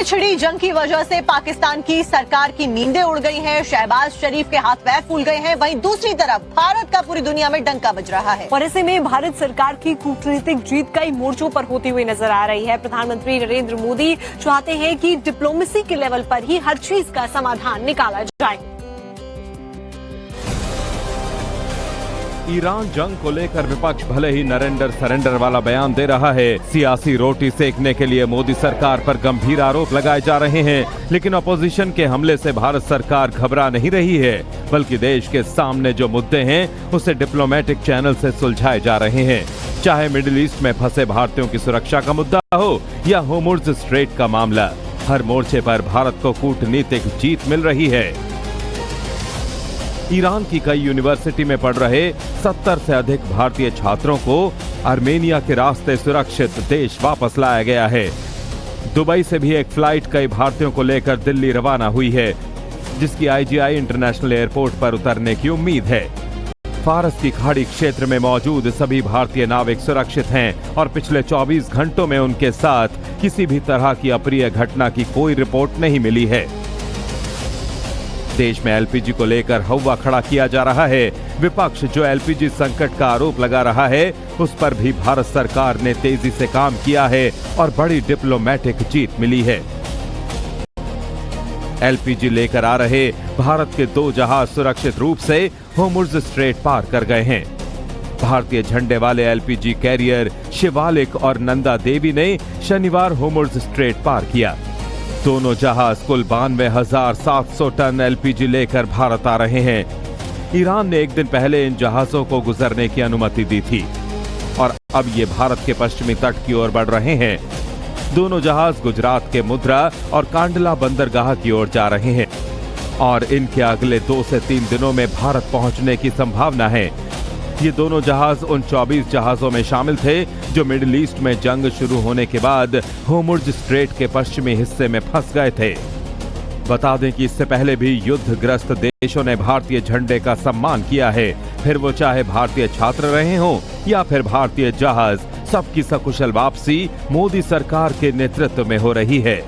में छिड़ी जंग की वजह से पाकिस्तान की सरकार की नींदें उड़ गई हैं, शहबाज शरीफ के हाथ पैर फूल गए हैं। वहीं दूसरी तरफ भारत का पूरी दुनिया में डंका बज रहा है और ऐसे में भारत सरकार की कूटनीतिक जीत कई मोर्चों पर होती हुई नजर आ रही है। प्रधानमंत्री नरेंद्र मोदी चाहते हैं कि डिप्लोमेसी के लेवल पर ही हर चीज का समाधान निकाला जाए। ईरान जंग को लेकर विपक्ष भले ही नरेंद्र सरेंडर वाला बयान दे रहा है, सियासी रोटी सेकने के लिए मोदी सरकार पर गंभीर आरोप लगाए जा रहे हैं, लेकिन अपोजिशन के हमले से भारत सरकार घबरा नहीं रही है, बल्कि देश के सामने जो मुद्दे हैं उसे डिप्लोमेटिक चैनल से सुलझाए जा रहे हैं। चाहे मिडिल ईस्ट में फंसे भारतीयों की सुरक्षा का मुद्दा हो या होर्मुज़ स्ट्रेट का मामला, हर मोर्चे पर भारत को कूटनीतिक जीत मिल रही है। ईरान की कई यूनिवर्सिटी में पढ़ रहे 70 से अधिक भारतीय छात्रों को आर्मेनिया के रास्ते सुरक्षित देश वापस लाया गया है। दुबई से भी एक फ्लाइट कई भारतीयों को लेकर दिल्ली रवाना हुई है, जिसकी आईजीआई इंटरनेशनल एयरपोर्ट पर उतरने की उम्मीद है। फारस की खाड़ी क्षेत्र में मौजूद सभी भारतीय नाविक सुरक्षित हैं और पिछले 24 घंटों में उनके साथ किसी भी तरह की अप्रिय घटना की कोई रिपोर्ट नहीं मिली है। देश में एलपीजी को लेकर हौवा खड़ा किया जा रहा है। विपक्ष जो एलपीजी संकट का आरोप लगा रहा है, उस पर भी भारत सरकार ने तेजी से काम किया है और बड़ी डिप्लोमेटिक जीत मिली है। एलपीजी लेकर आ रहे भारत के 2 जहाज सुरक्षित रूप से होर्मुज़ स्ट्रेट पार कर गए हैं। भारतीय झंडे वाले एलपीजी कैरियर शिवालिक और नंदा देवी ने शनिवार होर्मुज़ स्ट्रेट पार किया। दोनों जहाज कुल 92,700 टन एलपीजी लेकर भारत आ रहे हैं। ईरान ने एक दिन पहले इन जहाजों को गुजरने की अनुमति दी थी और अब ये भारत के पश्चिमी तट की ओर बढ़ रहे हैं। दोनों जहाज गुजरात के मुद्रा और कांडला बंदरगाह की ओर जा रहे हैं और इनके अगले 2 से 3 दिनों में भारत पहुंचने की संभावना है। ये दोनों जहाज उन 24 जहाजों में शामिल थे जो मिडिल ईस्ट में जंग शुरू होने के बाद होर्मुज़ स्ट्रेट के पश्चिमी हिस्से में फंस गए थे। बता दें कि इससे पहले भी युद्धग्रस्त देशों ने भारतीय झंडे का सम्मान किया है, फिर वो चाहे भारतीय छात्र रहे हों या फिर भारतीय जहाज, सबकी सकुशल वापसी मोदी सरकार के नेतृत्व में हो रही है।